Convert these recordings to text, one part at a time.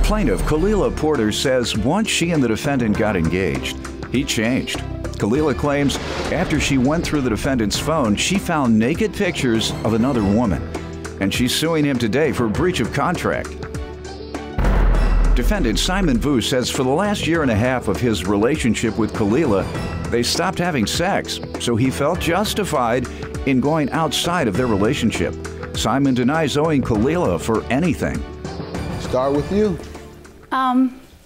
Plaintiff Kalila Porter says once she and the defendant got engaged, he changed. Kalila claims after she went through the defendant's phone, she found naked pictures of another woman, and she's suing him today for breach of contract. Defendant Simon Vu says for the last year and a half of his relationship with Kalila, they stopped having sex, so he felt justified in going outside of their relationship. Simon denies owing Kalila for anything. Start with you.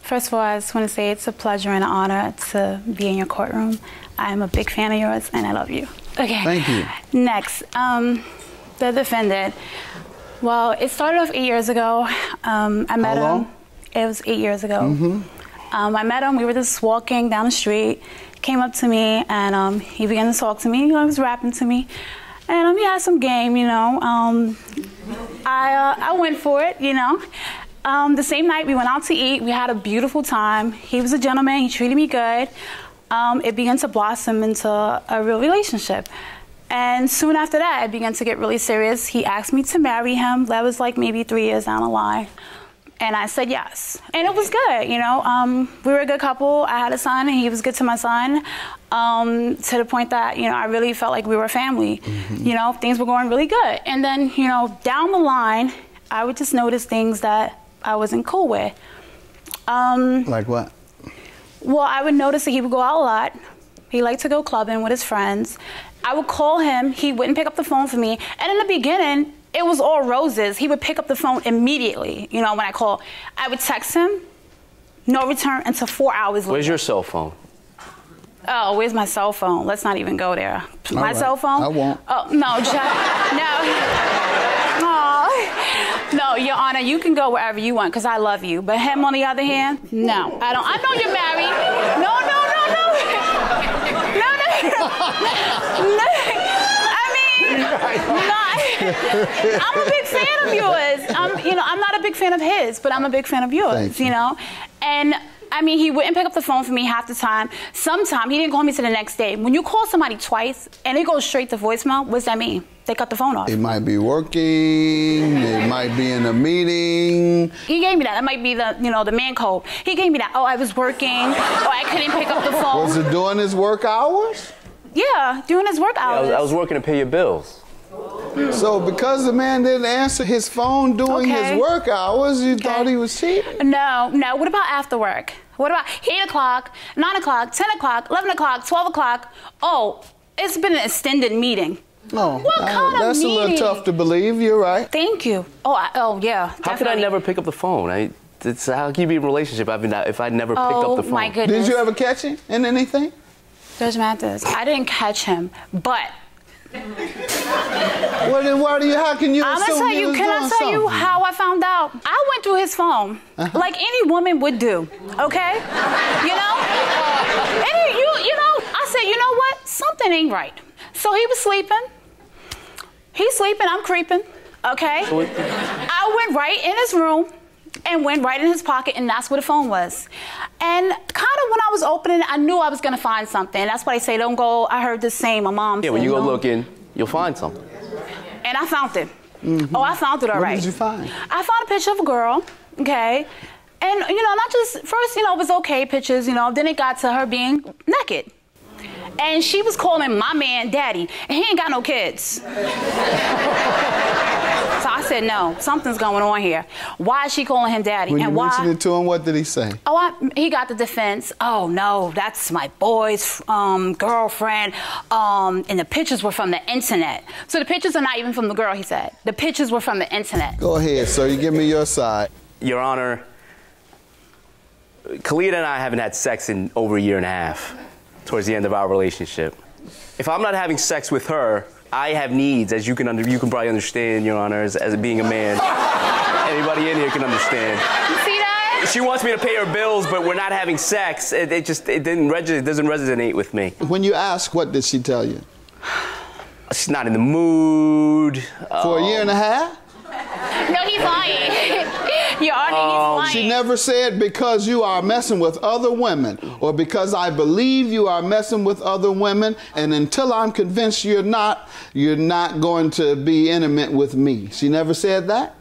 First of all, I just want to say it's a pleasure and an honor to be in your courtroom. I am a big fan of yours, and I love you. Okay. Thank you. Next, the defendant. Well, it started off 8 years ago. I met him. long? It was 8 years ago. I met him. We were just walking down the street. Came up to me, and he began to talk to me. He was rapping to me. And he had some game, you know. I went for it, you know. The same night we went out to eat. We had a beautiful time. He was a gentleman. He treated me good. It began to blossom into a real relationship. And soon after that, it began to get really serious. He asked me to marry him. That was like maybe 3 years down the line. And I said yes. And it was good, you know. We were a good couple. I had a son, and he was good to my son. To the point that, you know, I really felt like we were a family. You know, things were going really good. And then, you know, down the line, I would just notice things that I wasn't cool with. Like what? Well, I would notice that he would go out a lot. He liked to go clubbing with his friends. I would call him. He wouldn't pick up the phone for me. And in the beginning, it was all roses. He would pick up the phone immediately, you know, when I call. I would text him, no return until 4 hours later. Where's your cell phone? Oh, where's my cell phone? Let's not even go there. My cell phone? I won't. Oh, no, no. Oh. No, Your Honor, you can go wherever you want because I love you. But him, on the other hand, no. I don't. I know you're married. No. I'm a big fan of yours. You know, I'm not a big fan of his, but I'm a big fan of yours, you know? And, I mean, he wouldn't pick up the phone for me half the time. Sometimes he didn't call me till the next day. When you call somebody twice and it goes straight to voicemail, what does that mean? They cut the phone off. It might be working. It might be in a meeting. He gave me that. That might be the, you know, the man code. He gave me that. Oh, I was working. Or I couldn't pick up the phone. Was it during his work hours? Yeah, during his work hours. Yeah, I was working to pay your bills. So because the man didn't answer his phone during his work hours, you thought he was cheating? No. What about after work? What about 8 o'clock, 9 o'clock, 10 o'clock, 11 o'clock, 12 o'clock? Oh, it's been an extended meeting. No, what kind of that's meeting? A little tough to believe. You're right. Thank you. Oh yeah. How could I never pick up the phone? How can you be in a relationship if I never picked up the phone? Oh my goodness. Did you ever catch him in anything? Judge Mathis, I didn't catch him, but. Well, then how can you assume he was doing something? Can I tell you how I found out? I went through his phone like any woman would do, okay? You know? You know, I said, you know what? Something ain't right. So he was sleeping. He's sleeping, I'm creeping, okay? I went right in his room and went right in his pocket, and that's where the phone was. And kind of when I was opening it, I knew I was going to find something. That's why they say don't go. I heard this saying, my mom said. Yeah, when you go looking, you'll find something. And I found it. Oh, I found it all right. What did you find? I found a picture of a girl, okay? And, you know, not just, first, you know, it was okay pictures, you know, then it got to her being naked. And she was calling my man daddy, and he ain't got no kids. So I said, no, something's going on here. Why is she calling him daddy? When you mentioned it to him, what did he say? Oh, he got the defense. Oh, no, that's my boy's girlfriend. And the pictures were from the internet. So the pictures are not even from the girl, he said. The pictures were from the internet. Go ahead, sir. You give me your side. Your Honor, Kalila and I haven't had sex in over a year and a half, towards the end of our relationship. If I'm not having sex with her, I have needs, as you can probably understand, Your Honor, as being a man. Anybody in here can understand. You see that? She wants me to pay her bills, but we're not having sex. It doesn't resonate with me. When you ask, what did she tell you? She's not in the mood. For a year and a half? No, he's lying. Your Honor, he's lying. She never said because you are messing with other women or because I believe you are messing with other women, and until I'm convinced you're not going to be intimate with me. She never said that?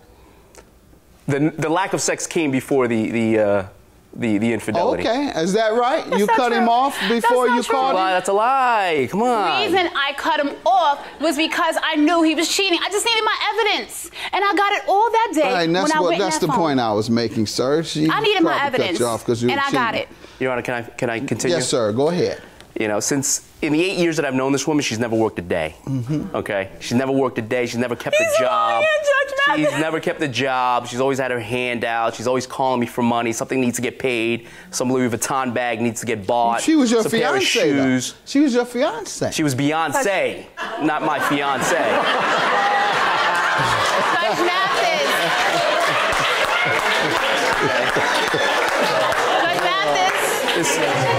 The lack of sex came before the infidelity. Okay, is that right? That's you not cut him true. off before That's you not true. called him? That's a lie. Come on. The reason I cut him off was because I knew he was cheating. I just needed my evidence, and I got it all that day All right, and when I went in that's that the phone. point I was making, sir. I needed my evidence, and I got it. Your Honor, can I continue? Yes, sir. Go ahead. You know, since in the 8 years that I've known this woman, she's never worked a day. Okay? She's never worked a day. She's never kept a job. She's never kept a job. She's always had her hand out. She's always calling me for money. Something needs to get paid. Some Louis Vuitton bag needs to get bought. She was your some pair of fiancé, shoes. though. She was your fiancé. She was Beyonce, not my fiancé. Judge Mathis. Judge Mathis.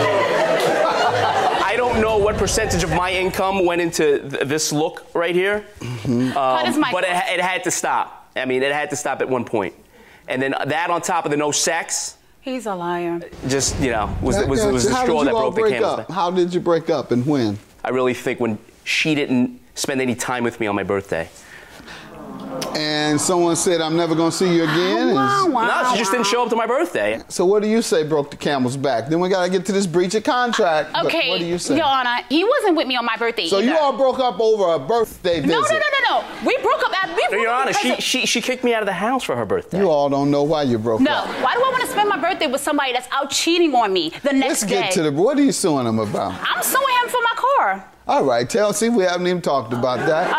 I don't know what percentage of my income went into this look right here, but it had to stop. I mean, it had to stop at one point. And then that on top of the no sex, He's a liar. just, you know, was the straw that broke the camel's back. How did you break up and when? I really think when she didn't spend any time with me on my birthday. And someone said, I'm never going to see you again? No, she just didn't show up to my birthday. So what do you say broke the camel's back? Then we got to get to this breach of contract. Okay, but what do you say? Your Honor, he wasn't with me on my birthday So either. you all broke up over a birthday visit? No. We broke up at... No, Your Honor, she kicked me out of the house for her birthday. You all don't know why you broke No. up. Why do I want to spend my birthday with somebody that's out cheating on me the next day? Let's get to the... What are you suing him about? I'm suing him for my car. All right, see, we haven't even talked about that.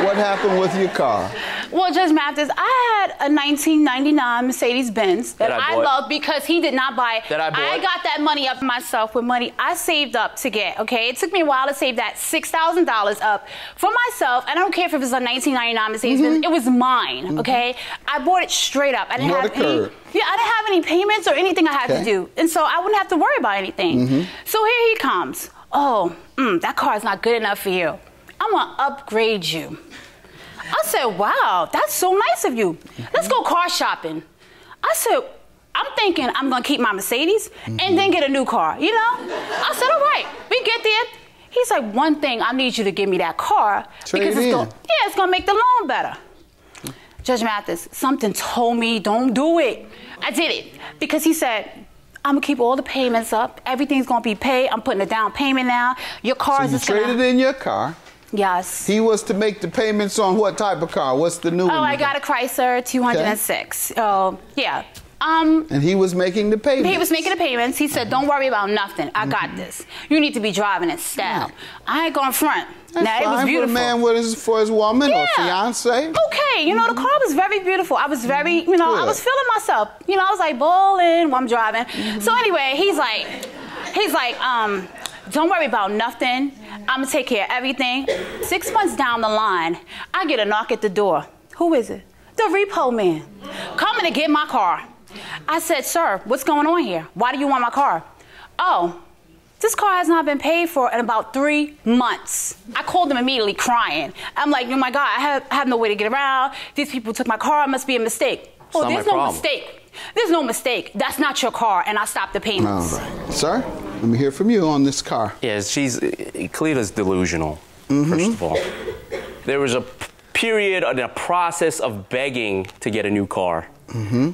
What happened with your car? Well, Judge Mathis, I had a 1999 Mercedes-Benz that I loved because he did not buy. That I bought. I got that money up myself with money I saved up to get, okay? It took me a while to save that $6,000 up for myself. I don't care if it was a 1999 Mercedes-Benz. It was mine, okay? I bought it straight up. I didn't have any... Yeah, I didn't have any payments or anything I had to do. And so I wouldn't have to worry about anything. So here he comes. Oh, that car is not good enough for you. I'm gonna upgrade you. I said, wow, that's so nice of you. Let's go car shopping. I said, I'm thinking I'm gonna keep my Mercedes and then get a new car, you know? I said, all right, we get there. He's like, one thing, I need you to give me that car because it's gonna make the loan better. Judge Mathis, something told me don't do it. I did it because he said, I'm gonna keep all the payments up. Everything's gonna be paid. I'm putting a down payment now. Your car is just gonna... So you traded in your car. Yes. He was to make the payments on what type of car? What's the new one? Oh, I got a Chrysler 206. Oh, yeah. And he was making the payments. He was making the payments. He said, don't worry about nothing. I got this. You need to be driving in style. I ain't going front. That's now, it was beautiful. For a man for his woman or fiance. Okay, you know, the car was very beautiful. I was very, you know, I was feeling myself. You know, I was like balling while I'm driving. So anyway, he's like, don't worry about nothing. I'm gonna take care of everything. 6 months down the line, I get a knock at the door. Who is it? The repo man. Coming to get my car. I said, sir, what's going on here? Why do you want my car? Oh, this car has not been paid for in about 3 months. I called them immediately crying. I'm like, oh my God, I have no way to get around. These people took my car, it must be a mistake. Oh, there's no mistake. There's no mistake. That's not your car, and I stopped the payments. All right. Sir, let me hear from you on this car. Yeah, Kalila's delusional, first of all. There was a period and a process of begging to get a new car.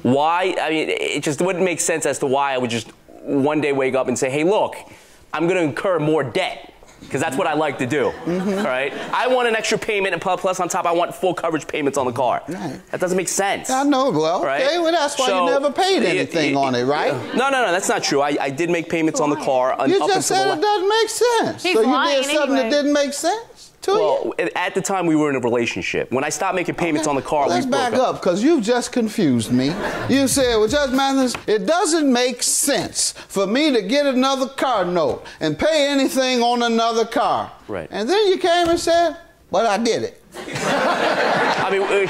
Why? I mean, it just wouldn't make sense as to why I would just one day wake up and say, hey, look, I'm going to incur more debt. Because that's what I like to do, all right? I want an extra payment, and plus on top, I want full coverage payments on the car. Right. That doesn't make sense. I know, well, right? Okay, well, that's why you never paid anything on it, right? No, that's not true. I did make payments on the car. You just said it doesn't make sense. He's so you did something that didn't make sense to you? At the time, we were in a relationship. When I stopped making payments on the car, let's back up, because you've just confused me. You said, well, Judge Mathis, it doesn't make sense for me to get another car note and pay anything on another car. Right. And then you came and said, but I did it. I mean,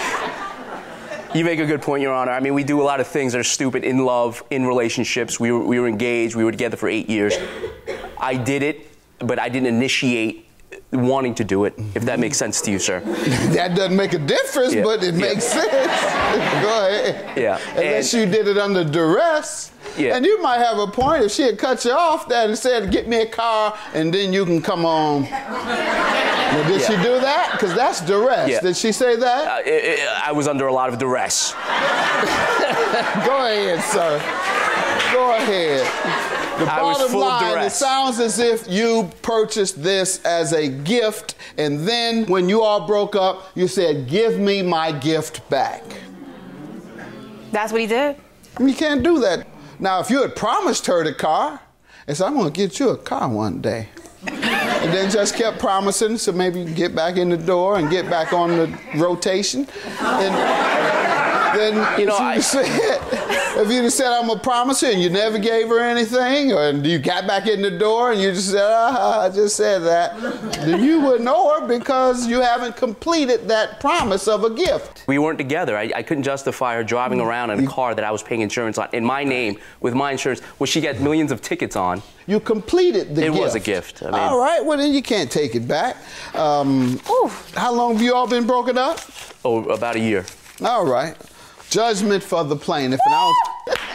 you make a good point, Your Honor. I mean, we do a lot of things that are stupid in love, in relationships. We were engaged. We were together for 8 years. I did it, but I didn't initiate wanting to do it, if that makes sense to you, sir. That doesn't make a difference, but it makes sense. Go ahead. Yeah. Unless you did it under duress. Yeah. And you might have a point if she had cut you off that and said, get me a car and then you can come on. Now, did she do that? Because that's duress. Yeah. Did she say that? I was under a lot of duress. Go ahead, sir. Go ahead. The bottom line, it sounds as if you purchased this as a gift, and then when you all broke up, you said, give me my gift back. That's what he did. You can't do that. Now, if you had promised her the car, and said, I'm going to get you a car one day, and then just kept promising, so maybe you can get back in the door and get back on the rotation, and then you know, if you'd have said, I'm a promiser, and you never gave her anything, or you got back in the door and you just said, I just said that, then you would know her because you haven't completed that promise of a gift. We weren't together. I couldn't justify her driving around in a car that I was paying insurance on, in my name, with my insurance, which she got millions of tickets on. You completed the gift. It was a gift. I mean, all right, well then you can't take it back. How long have you all been broken up? Oh, about a year. All right. Judgment for the plaintiff. And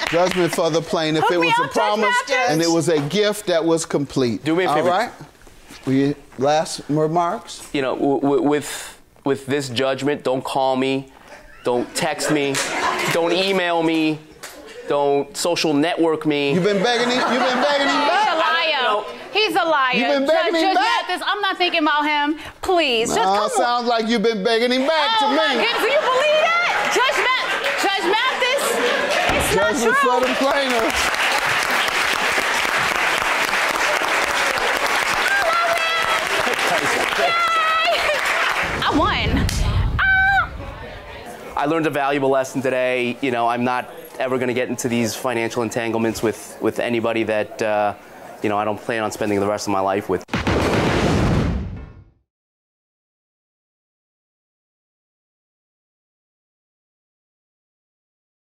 judgment for the plaintiff. It was a promise and it was a gift that was complete. Do me a favor. All right. Last remarks? You know, with this judgment, don't call me, don't text me, don't email me, don't social network me. You've been begging him? You've been begging him back? He's a liar. He's a liar. You've been begging him back? Mathis, I'm not thinking about him. Please, just come on. Sounds like you've been begging him back to me. My goodness, do you believe that? Judge Mathis, it's Judgment not true. for the plaintiff. I won. I learned a valuable lesson today. You know, I'm not ever going to get into these financial entanglements with anybody that, you know, I don't plan on spending the rest of my life with.